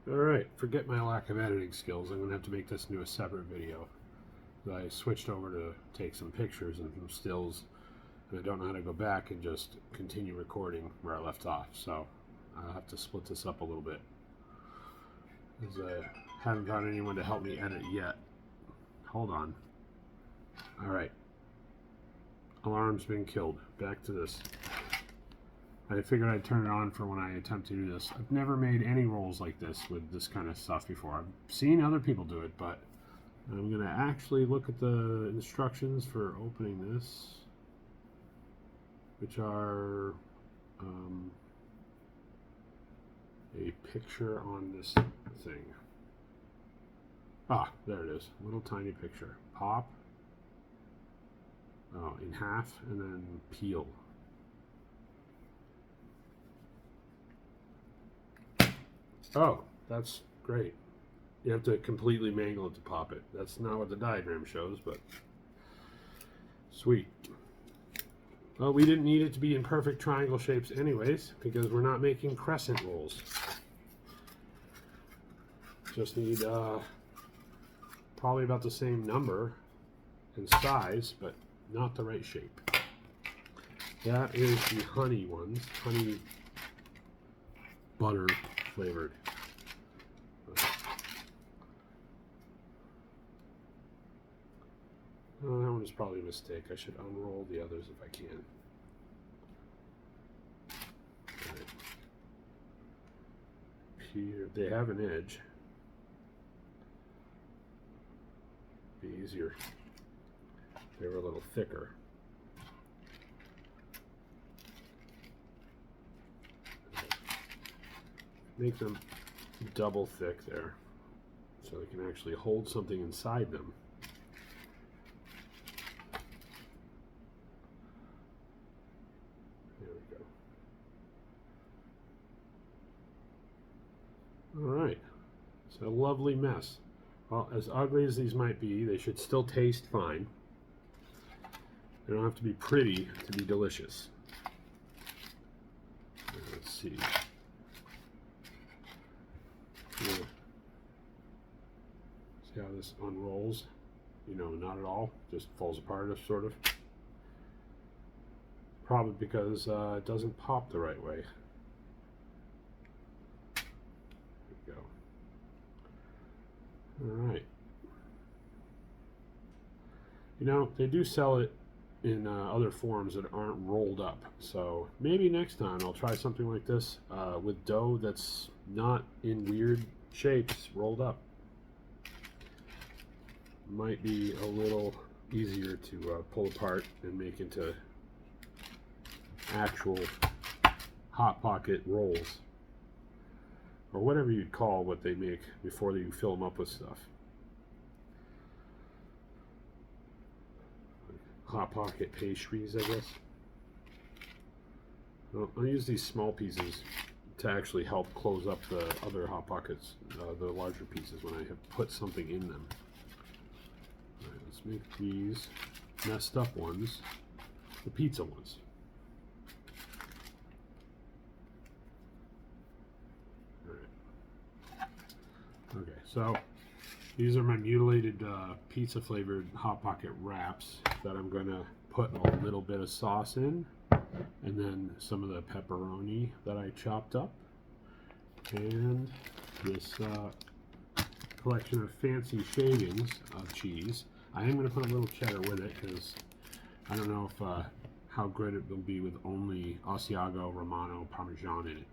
Alright, forget my lack of editing skills. I'm going to have to make this into a separate video. I switched over to take some pictures and some stills, and I don't know how to go back and just continue recording where I left off, so I'll have to split this up a little bit, because I haven't found anyone to help me edit yet. Hold on. Alright. Alarm's been killed. Back to this. I figured I'd turn it on for when I attempt to do this. I've never made any rolls like this with this kind of stuff before. I've seen other people do it, but I'm going to actually look at the instructions for opening this, which are a picture on this thing. Ah, there it is. Little tiny picture. Pop. Oh, in half and then peel. Oh, that's great. You have to completely mangle it to pop it. That's not what the diagram shows, but sweet. Well, we didn't need it to be in perfect triangle shapes anyways, because we're not making crescent rolls. Just need probably about the same number and size, but not the right shape. That is the honey ones, honey butter flavored. Oh, that one is probably a mistake. I should unroll the others if I can. Right. Here, they have an edge. Be easier. They were a little thicker. Make them double thick there, so they can actually hold something inside them. There we go. All right, it's a lovely mess. Well, as ugly as these might be, they should still taste fine. They don't have to be pretty to be delicious. Let's see. Yeah. See how this unrolls? You know, not at all. Just falls apart, sort of. Probably because it doesn't pop the right way. There we go. Alright. You know, they do sell it in other forms that aren't rolled up. So maybe next time I'll try something like this with dough that's not in weird shapes rolled up. Might be a little easier to pull apart and make into actual Hot Pocket rolls, or whatever you'd call what they make before you fill them up with stuff. Hot Pocket pastries, I guess. Well, I'll use these small pieces to actually help close up the other Hot Pockets, the larger pieces, when I have put something in them. All right, let's make these messed up ones the pizza ones. All right. Okay, so these are my mutilated pizza flavored Hot Pocket wraps that I'm going to put a little bit of sauce in, and then some of the pepperoni that I chopped up, and this collection of fancy shavings of cheese. I am going to put a little cheddar with it because I don't know if how good it will be with only Asiago Romano Parmesan in it.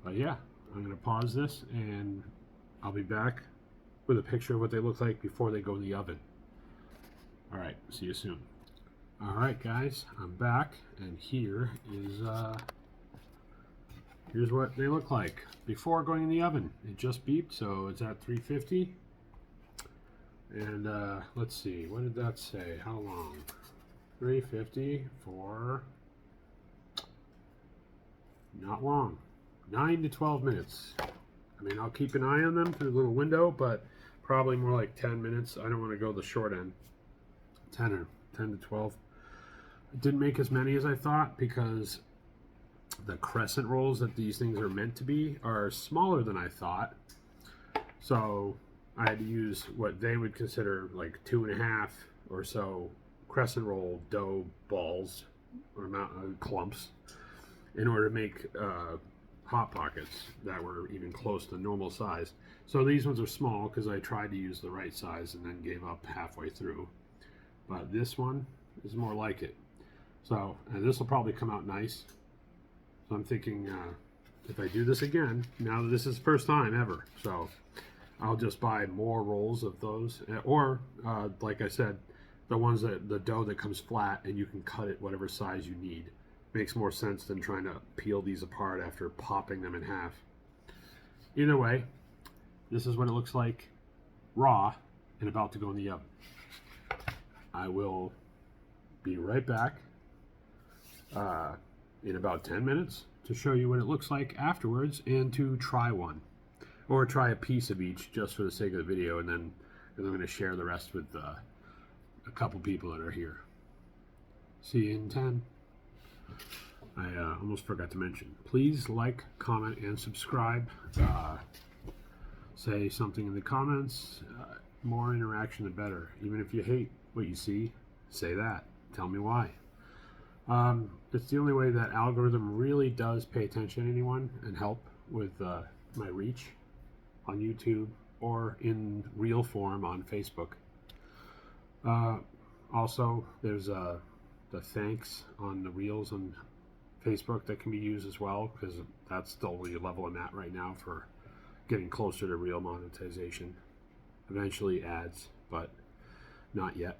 But yeah, I'm going to pause this and I'll be back with a picture of what they look like before they go in the oven. Alright, see you soon. Alright guys, I'm back, and here is here's what they look like before going in the oven. It just beeped, so it's at 350. And let's see, what did that say? How long? 350 for not long. 9 to 12 minutes. I mean, I'll keep an eye on them through the little window, but probably more like 10 minutes. I don't want to go the short end. 10 to 12. I didn't make as many as I thought because the crescent rolls that these things are meant to be are smaller than I thought. So I had to use what they would consider like 2.5 or so crescent roll dough balls or clumps in order to make Hot Pockets that were even close to normal size. So these ones are small because I tried to use the right size and then gave up halfway through. But this one is more like it. So, and this will probably come out nice. So I'm thinking if I do this again, now that this is the first time ever, so I'll just buy more rolls of those. Or, like I said, the ones that the dough that comes flat and you can cut it whatever size you need. Makes more sense than trying to peel these apart after popping them in half. Either way, this is what it looks like raw and about to go in the oven. I will be right back in about 10 minutes to show you what it looks like afterwards and to try one. Or try a piece of each just for the sake of the video, and then I'm going to share the rest with a couple people that are here. See you in 10. I almost forgot to mention, please like, comment, and subscribe. Say something in the comments. More interaction the better. Even if you hate what you see, say that. Tell me why. It's the only way that algorithm really does pay attention to anyone and help with my reach on YouTube or in real form on Facebook. Also, there's the thanks on the reels on Facebook that can be used as well, because that's the only level I'm at right now for getting closer to real monetization. Eventually ads, but not yet.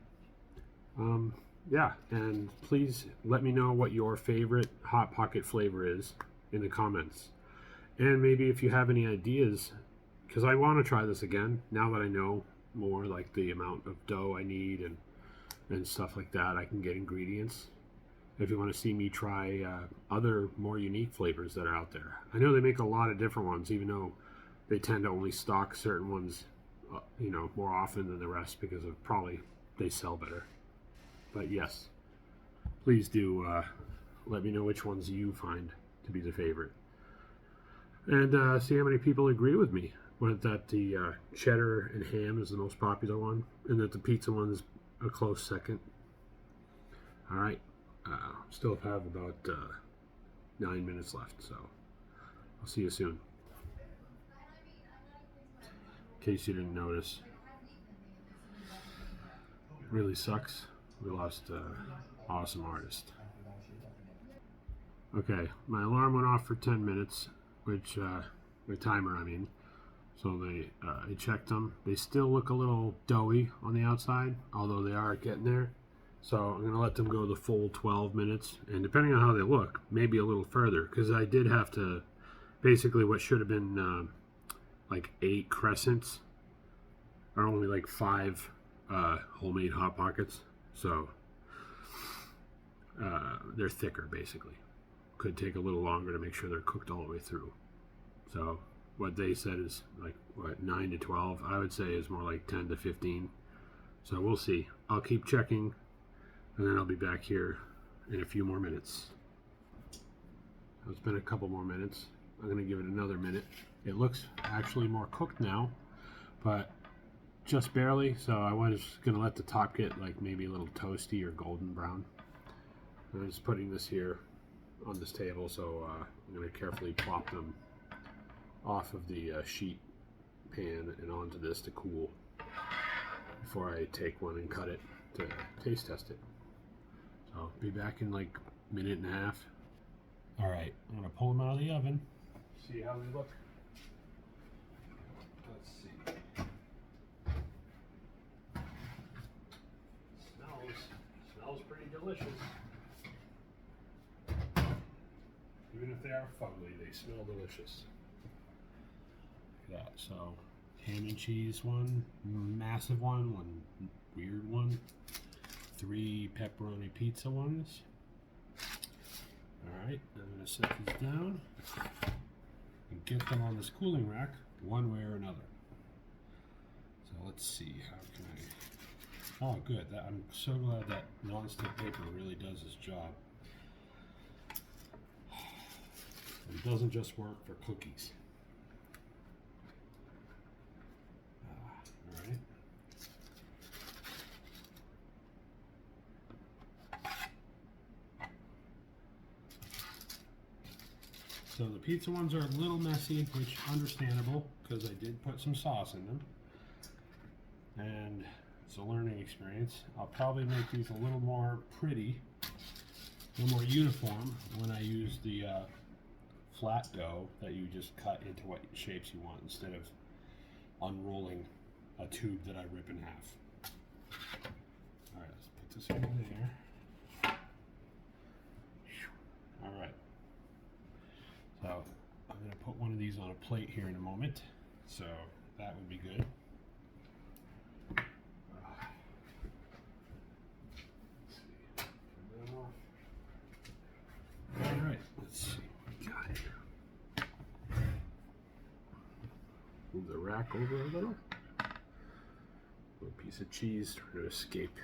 Yeah, and please let me know what your favorite Hot Pocket flavor is in the comments. And maybe if you have any ideas, because I want to try this again now that I know more, like the amount of dough I need and stuff like that. I can get ingredients. If you want to see me try other more unique flavors that are out there. I know they make a lot of different ones, even though they tend to only stock certain ones, more often than the rest because of probably they sell better. But yes, please do let me know which ones you find to be the favorite. And see how many people agree with me. That the cheddar and ham is the most popular one, and that the pizza one is a close second. All right. Still have about 9 minutes left, so I'll see you soon. In case you didn't notice, really sucks. We lost an awesome artist. Okay, my alarm went off for 10 minutes, which the timer, I mean. So I checked them. They still look a little doughy on the outside, although they are getting there. So I'm going to let them go the full 12 minutes. And depending on how they look, maybe a little further. Because I did have to, basically what should have been like 8 crescents are only like 5 homemade Hot Pockets. So they're thicker, basically. Could take a little longer to make sure they're cooked all the way through. So what they said is like, 9 to 12. I would say is more like 10 to 15. So we'll see. I'll keep checking. And then I'll be back here in a few more minutes. It's been a couple more minutes. I'm going to give it another minute. It looks actually more cooked now, but just barely. So I was going to let the top get like maybe a little toasty or golden brown. I'm just putting this here on this table, so I'm going to carefully plop them off of the sheet pan and onto this to cool before I take one and cut it to taste test it. So I'll be back in like a minute and a half. All right, I'm gonna pull them out of the oven. See how they look. Let's see. Smells pretty delicious. Even if they are fugly, they smell delicious. Look at that. So ham and cheese one, massive one weird one. 3 pepperoni pizza ones. Alright, I'm going to set these down and get them on this cooling rack one way or another. So let's see, how can I... Oh good, I'm so glad that non-stick paper really does its job. It doesn't just work for cookies. All right. So the pizza ones are a little messy, which understandable because I did put some sauce in them. And it's a learning experience. I'll probably make these a little more pretty, a little more uniform when I use the flat dough that you just cut into what shapes you want instead of unrolling a tube that I rip in half. All right, let's put this one there. All right. So I'm going to put one of these on a plate here in a moment. So that would be good. All right, let's see what we got here. Move the rack over a little. Little piece of cheese trying to escape.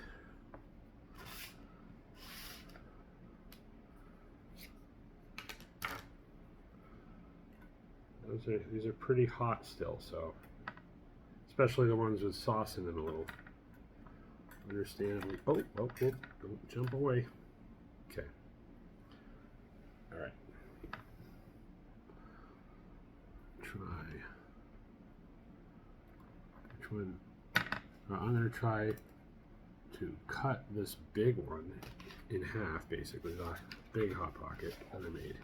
These are pretty hot still, so especially the ones with sauce in them a little. Understandably. Oh, don't jump away. Okay. All right. Try. Which one? I'm going to try to cut this big one in half, basically, the big Hot Pocket that I made.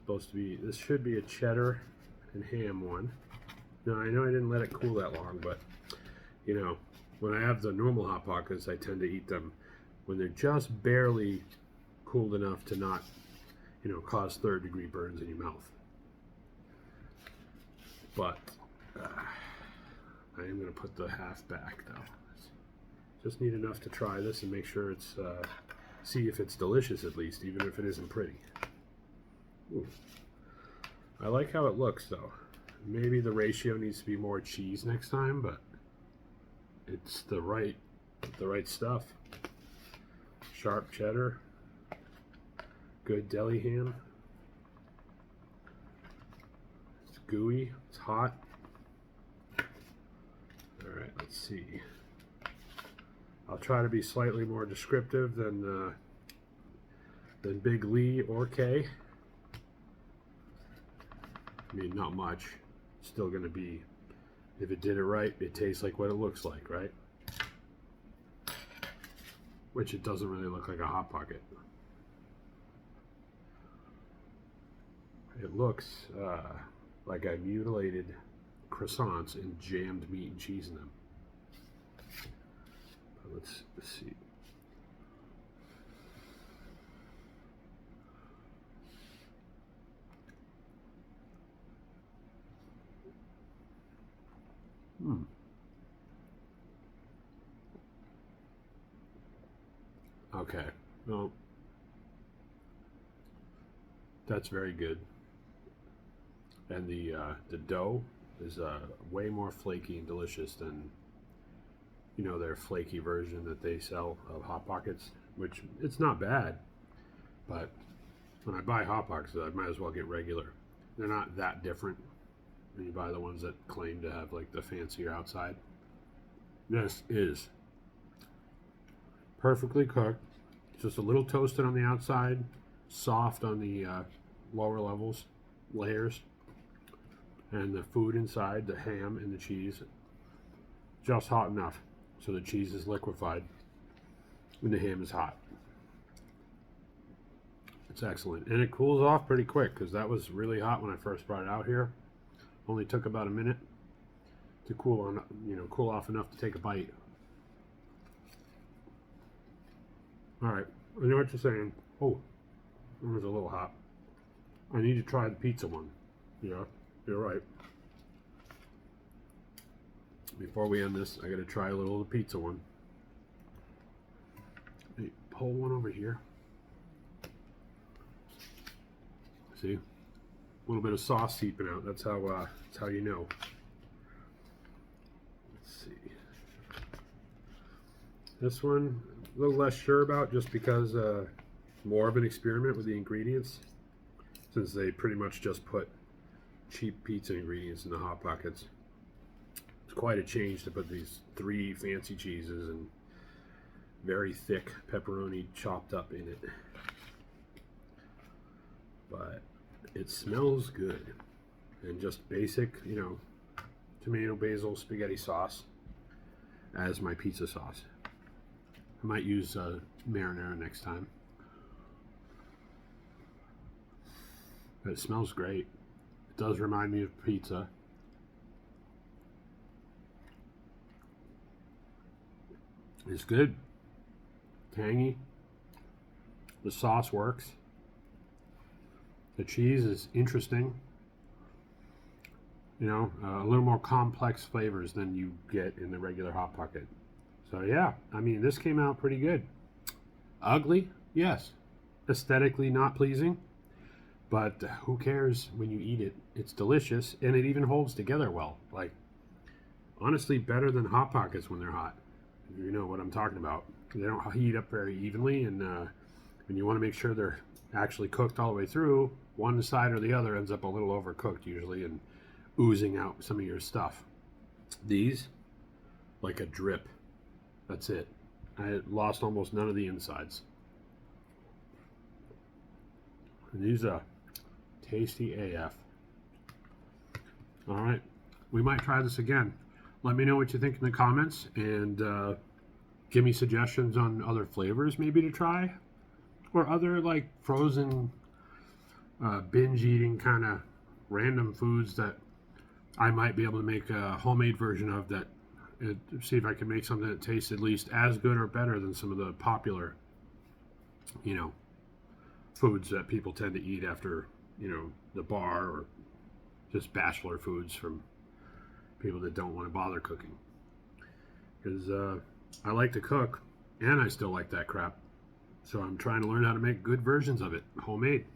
Supposed to be, this should be a cheddar and ham one. Now I know I didn't let it cool that long, but you know, when I have the normal Hot Pockets, I tend to eat them when they're just barely cooled enough to not, you know, cause third-degree burns in your mouth. But I am going to put the half back though. Just need enough to try this and make sure it's, see if it's delicious at least, even if it isn't pretty. Ooh. I like how it looks though. Maybe the ratio needs to be more cheese next time, but it's the right stuff. Sharp cheddar, good deli ham. It's gooey, it's hot. All right, let's see. I'll try to be slightly more descriptive than Big Lee or Kay. I mean, not much. Still going to be, if it did it right, it tastes like what it looks like, right? Which it doesn't really look like a Hot Pocket. It looks like I mutilated croissants and jammed meat and cheese in them. But let's see. Okay, well, that's very good. And the dough is way more flaky and delicious than, you know, their flaky version that they sell of Hot Pockets, which it's not bad, but when I buy Hot Pockets, I might as well get regular. They're not that different when you buy the ones that claim to have like the fancier outside. This is perfectly cooked, just a little toasted on the outside, soft on the lower layers, and the food inside, the ham and the cheese, just hot enough so the cheese is liquefied and the ham is hot. It's excellent, and it cools off pretty quick because that was really hot when I first brought it out here. Only took about a minute to cool off enough to take a bite. All right, I know what you're saying. Oh, it was a little hot. I need to try the pizza one. Yeah, you're right. Before we end this, I got to try a little of the pizza one. Hey, pull one over here. See, a little bit of sauce seeping out. That's how you know. Let's see. This one, a little less sure about, just because more of an experiment with the ingredients. since they pretty much just put cheap pizza ingredients in the Hot Pockets. It's quite a change to put these 3 fancy cheeses and very thick pepperoni chopped up in it. But it smells good. And just basic, you know, tomato, basil, spaghetti sauce as my pizza sauce. I might use marinara next time. But it smells great. It does remind me of pizza. It's good. Tangy. The sauce works. The cheese is interesting. You know, a little more complex flavors than you get in the regular Hot Pocket. So yeah, I mean, this came out pretty good. Ugly? Yes. Aesthetically not pleasing. But who cares when you eat it? It's delicious, and it even holds together well. Like, honestly, better than Hot Pockets when they're hot. You know what I'm talking about. They don't heat up very evenly, and when you want to make sure they're actually cooked all the way through, one side or the other ends up a little overcooked usually and oozing out some of your stuff. These, like a drip. That's it. I lost almost none of the insides. And these are tasty AF. All right, we might try this again. Let me know what you think in the comments, and give me suggestions on other flavors maybe to try, or other like frozen binge eating kind of random foods that I might be able to make a homemade version of, that see if I can make something that tastes at least as good or better than some of the popular, you know, foods that people tend to eat after, you know, the bar, or just bachelor foods from people that don't want to bother cooking. Because I like to cook, and I still like that crap. So I'm trying to learn how to make good versions of it, homemade.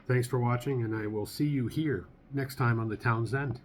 Thanks for watching, and I will see you here next time on the Town's End.